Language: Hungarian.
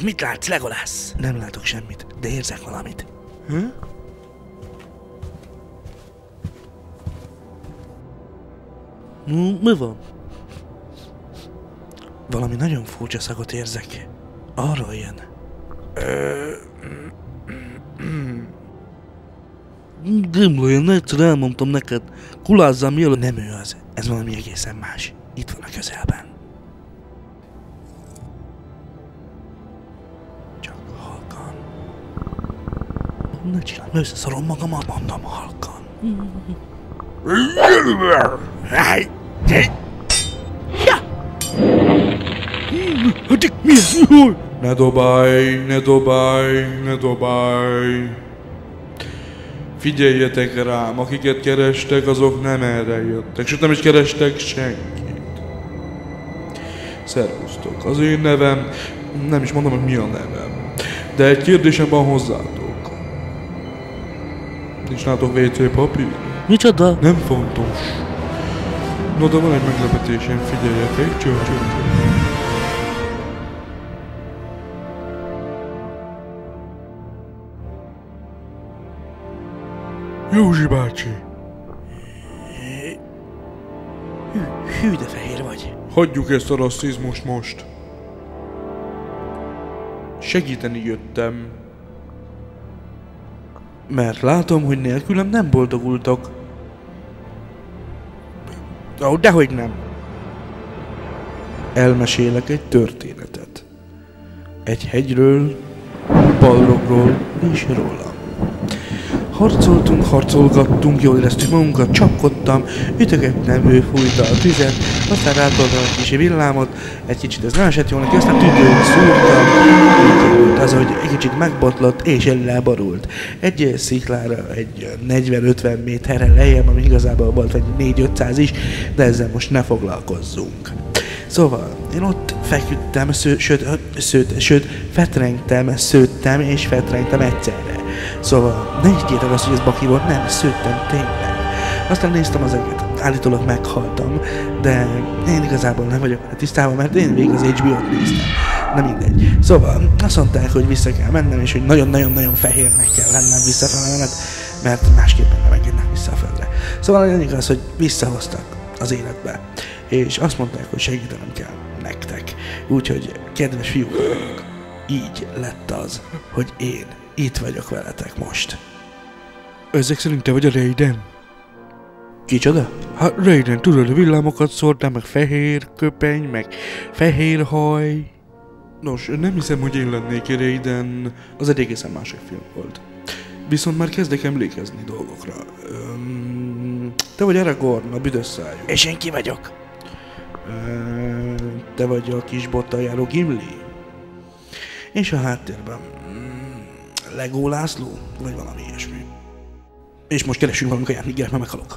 Mit látsz, Legolász? Nem látok semmit, de érzek valamit. Mi van? Valami nagyon furcsa szagot érzek. Arról jön. Gimli, én egyszer elmondtam neked. Kulázzál mielőtt. Nem ő az. Ez valami egészen más. Itt van a közelben. Csak halkan. Ne csinálj, összeszorom magamat, mondom halkan. Mi ez? Ne dobálj, ne dobálj, ne dobálj. Figyeljetek rám, akiket kerestek, azok nem erre jöttek, sőt nem is kerestek senkit. Szervusztok, az én nevem, nem is mondom, hogy mi a nevem, de egy kérdésem van hozzátok. Nincs nálatok WC papír? Micsoda? Nem fontos. No, de van egy meglepetésem, figyeljetek, csak. Józsi bácsi! Hű, de fehér vagy. Hagyjuk ezt a rasszizmust most. Segíteni jöttem. Mert látom, hogy nélkülem nem boldogultok. Ó, dehogy nem. Elmesélek egy történetet. Egy hegyről, Balrogról és rólam. Harcoltunk, harcolgattunk, jól éreztük magunkat, csapkodtam, ütögettem, ő fújta a tüzet, aztán rátoltam egy kicsi villámot, egy kicsit ez nem esett jól neki, aztán tüdőt szúrtam, így volt az, hogy egy kicsit megbotlott és elborult. Egy sziklára, egy 40-50 méterre lejjebb, ami igazából volt egy 400-500 is, de ezzel most ne foglalkozzunk. Szóval, én ott feküdtem, sőt, fetrengtem, szőttem és fetrengtem egyszerre. Szóval, ne higgyétek azt, hogy ez baki volt, nem, szőttem tényleg. Aztán néztem az eget, állítólag meghaltam, de én igazából nem vagyok vele tisztában, mert én végig az HBO-t néztem. Na mindegy. Szóval, azt mondták, hogy vissza kell mennem, és hogy nagyon-nagyon-nagyon fehérnek kell lennem visszafele, mert másképpen nem engednek vissza a földre. Szóval a lényeg az, hogy visszahoztak az életbe, és azt mondták, hogy segítenem kell nektek. Úgyhogy, kedves fiúk, így lett az, hogy én itt vagyok veletek most. Ezek szerint te vagy a Raiden? Kicsoda? Hát Raiden, tudod, a villámokat szórtál, meg fehér köpeny, meg fehér haj. Nos, nem hiszem, hogy én lennék Raiden. Az egy egészen másik film volt. Viszont már kezdek emlékezni dolgokra. Te vagy Aragorn, a büdös szájú. És én ki vagyok? Te vagy a kis bottal járó Gimli? És a háttérben Legó László, vagy valami ilyesmi. És most keresünk valami kaját, míg meghalok.